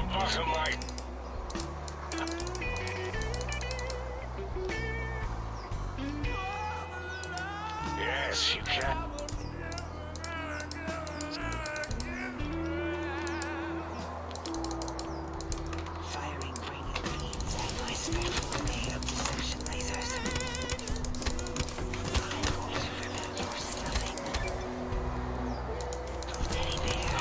Bottom line. Yes, you can. Firing brainy beams and my spectral array of deception lasers. I'm going to prevent your snuffing. Teddy bear.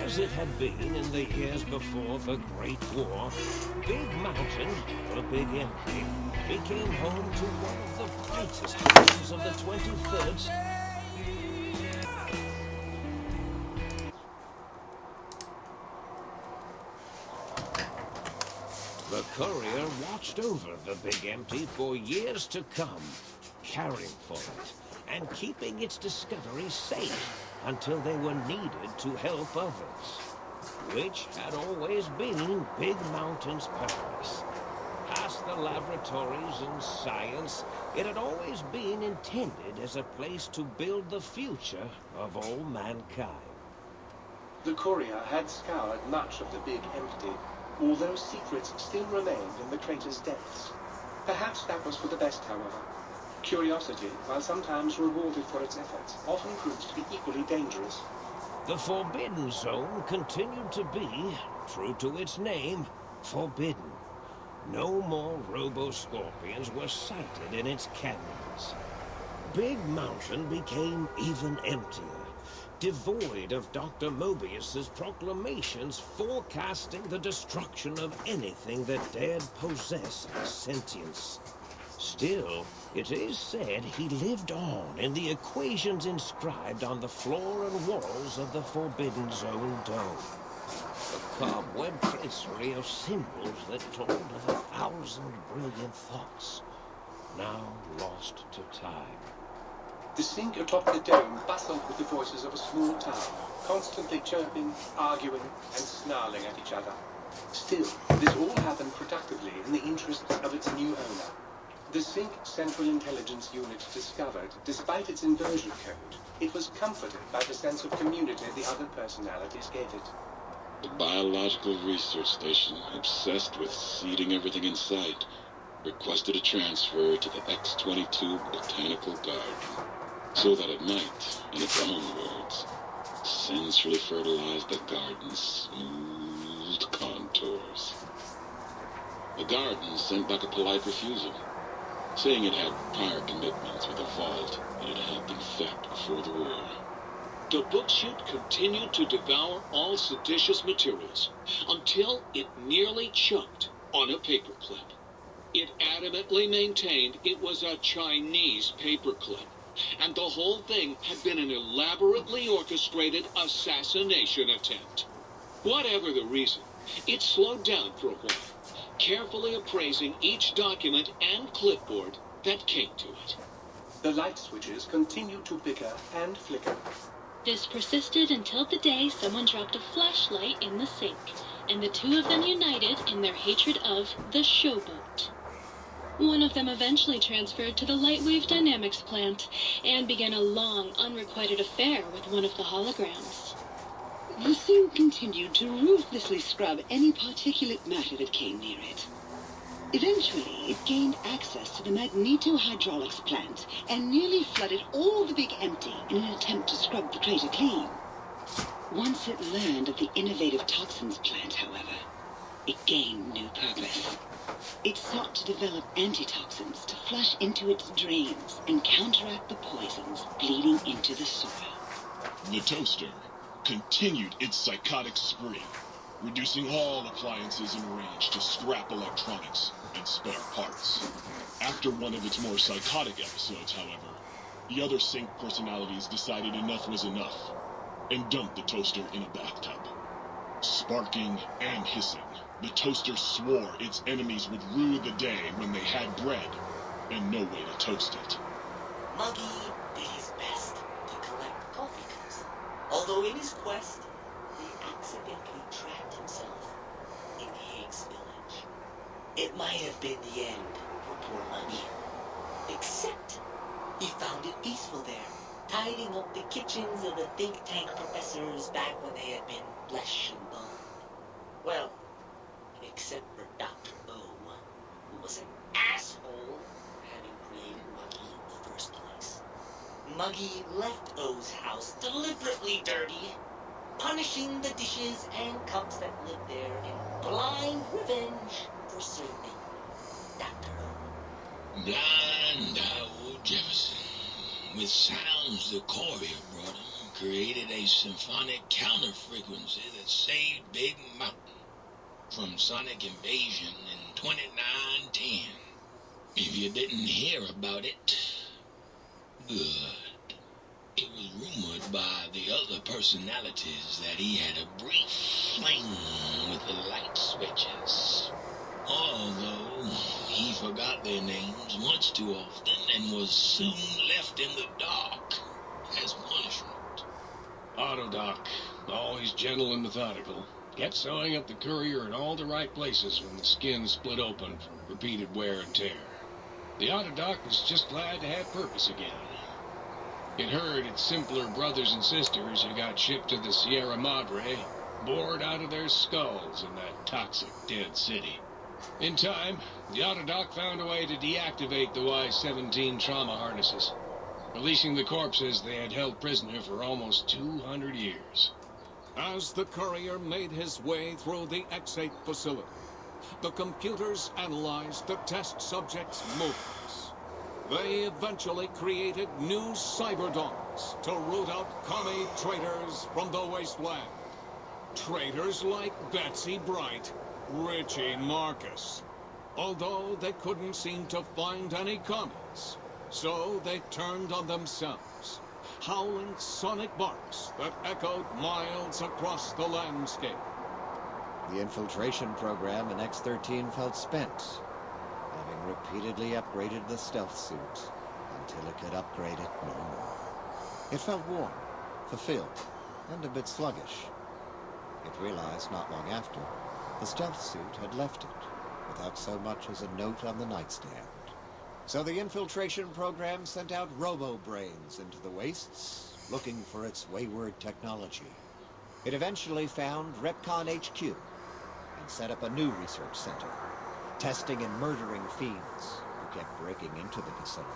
As it had been in the years before the Great War, Big Mountain, or Big Empty, became home to one of the brightest times of the 23rd century. The courier watched over the Big Empty for years to come, caring for it and keeping its discovery safe until they were needed to help others, which had always been Big Mountain's purpose. Past the laboratories and science, it had always been intended as a place to build the future of all mankind. The courier had scoured much of the Big Empty, although secrets still remained in the crater's depths. Perhaps that was for the best, however. Curiosity, while sometimes rewarded for its efforts, often proves to be equally dangerous. The Forbidden Zone continued to be, true to its name, forbidden. No more Robo-Scorpions were sighted in its canyons. Big Mountain became even emptier, devoid of Dr. Mobius's proclamations forecasting the destruction of anything that dared possess sentience. Still, it is said he lived on in the equations inscribed on the floor and walls of the Forbidden Zone dome. A cobweb tracery of symbols that told of 1,000 brilliant thoughts, now lost to time. The sink atop the dome bustled with the voices of a small town, constantly chirping, arguing, and snarling at each other. Still, this all happened productively in the interests of its new owner. The Sync Central Intelligence Unit discovered, despite its inversion code, it was comforted by the sense of community the other personalities gave it. The Biological Research Station, obsessed with seeding everything in sight, requested a transfer to the X-22 Botanical Garden, so that at night, in its own words, sensually fertilized the garden's smooth contours. The garden sent back a polite refusal, saying it had prior commitments with a vault that had helped infect before the war. The bookchute continued to devour all seditious materials until it nearly choked on a paperclip. It adamantly maintained it was a Chinese paperclip, and the whole thing had been an elaborately orchestrated assassination attempt. Whatever the reason, it slowed down for a while, carefully appraising each document and clipboard that came to it. The light switches continued to bicker and flicker. This persisted until the day someone dropped a flashlight in the sink, and the two of them united in their hatred of the Showboat. One of them eventually transferred to the Lightwave Dynamics plant, and began a long, unrequited affair with one of the holograms. The thing continued to ruthlessly scrub any particulate matter that came near it. Eventually, it gained access to the magnetohydraulics plant and nearly flooded all the Big Empty in an attempt to scrub the crater clean. Once it learned of the innovative toxins plant, however, it gained new purpose. It sought to develop antitoxins to flush into its drains and counteract the poisons bleeding into the soil. The toaster continued its psychotic spree, reducing all appliances in range to scrap electronics and spare parts. After one of its more psychotic episodes, however, the other Sync personalities decided enough was enough and dumped the toaster in a bathtub. Sparking and hissing, the toaster swore its enemies would rue the day when they had bread and no way to toast it. Muggy did his best to collect coffee cups, although in his quest, he accidentally trapped himself in Higgs Village. It might have been the end for poor Muggy, except he found it peaceful there, tidying up the kitchens of the think tank professors back when they had been flesh and bone. Well, except for Dr. O, who was an asshole for having created Muggy in the first place. Muggy left O's house deliberately dirty, punishing the dishes and cups that lived there in blind revenge for serving Dr. O. Blind old Jefferson, with sounds the courier brought him, created a symphonic counter-frequency that saved Big Mountain from sonic invasion in 2910. If you didn't hear about it, good. It was rumored by the other personalities that he had a brief fling with the light switches. Although he forgot their names much too often and was soon left in the dark as punishment. Autodoc, always gentle and methodical, kept sewing up the courier in all the right places when the skin split open from repeated wear and tear. The Autodoc was just glad to have purpose again. It heard its simpler brothers and sisters who got shipped to the Sierra Madre bored out of their skulls in that toxic dead city. In time, the Autodoc found a way to deactivate the Y-17 trauma harnesses, releasing the corpses they had held prisoner for almost 200 years. As the courier made his way through the X-8 facility, the computers analyzed the test subjects' movements. They eventually created new cyberdogs to root out commie traitors from the wasteland. Traitors like Betsy Bright, Richie Marcus. Although they couldn't seem to find any commies, so they turned on themselves, howling sonic barks that echoed miles across the landscape. The infiltration program in X-13 felt spent, having repeatedly upgraded the stealth suit until it could upgrade it no more. It felt worn, fulfilled, and a bit sluggish. It realized not long after the stealth suit had left it without so much as a note on the nightstand. So the infiltration program sent out robo-brains into the wastes, looking for its wayward technology. It eventually found Repcon HQ and set up a new research center, testing and murdering fiends who kept breaking into the facility.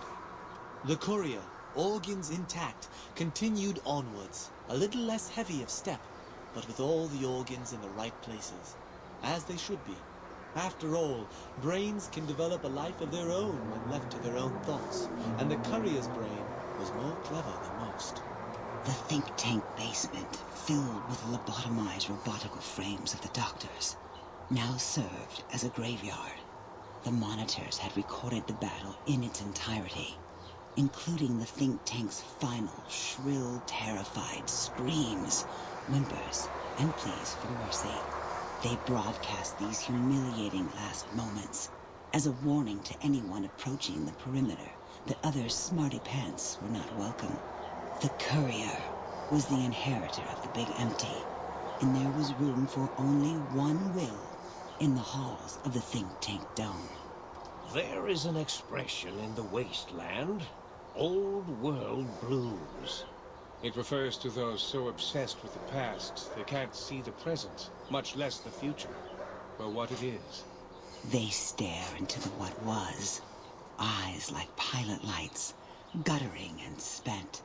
The courier, organs intact, continued onwards, a little less heavy of step, but with all the organs in the right places, as they should be. After all, brains can develop a life of their own when left to their own thoughts, and the courier's brain was more clever than most. The think tank basement, filled with lobotomized robotical frames of the doctors, now served as a graveyard. The monitors had recorded the battle in its entirety, including the think tank's final, shrill, terrified screams, whimpers, and pleas for mercy. They broadcast these humiliating last moments as a warning to anyone approaching the perimeter that other smarty pants were not welcome. The courier was the inheritor of the Big Empty, and there was room for only one will in the halls of the think tank dome. There is an expression in the wasteland, old world blues. It refers to those so obsessed with the past they can't see the present, much less the future, or what it is. They stare into the what was, eyes like pilot lights, guttering and spent,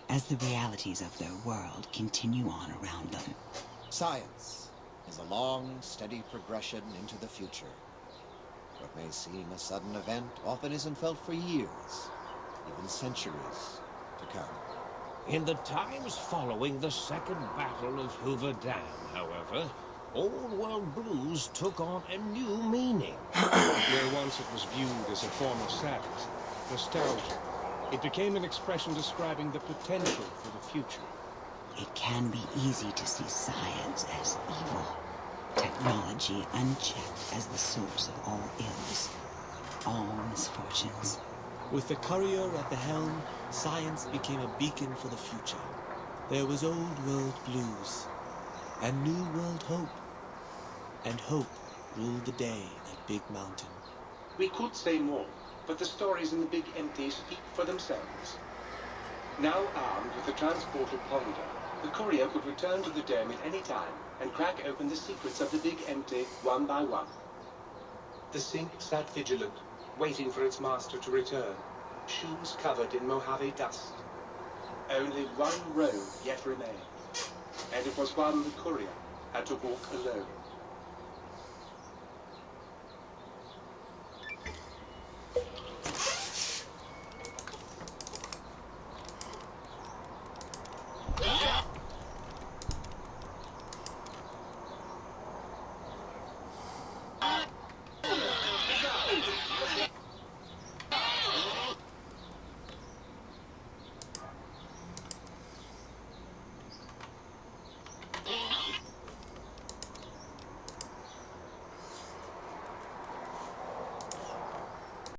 as the realities of their world continue on around them. Science is a long, steady progression into the future. What may seem a sudden event often isn't felt for years, even centuries to come. In the times following the Second Battle of Hoover Dam, however, old world blues took on a new meaning. Where once it was viewed as a form of sadness, nostalgia, it became an expression describing the potential for the future. It can be easy to see science as evil, technology unchecked as the source of all ills, all misfortunes. With the courier at the helm, science became a beacon for the future. There was old world blues, and new world hope. And hope ruled the day at Big Mountain. We could say more, but the stories in the Big Empty speak for themselves. Now armed with the transportal ponder, the courier could return to the dome at any time and crack open the secrets of the Big Empty one by one. The sink sat vigilant, waiting for its master to return, shoes covered in Mojave dust. Only one road yet remained, and it was one the courier had to walk alone.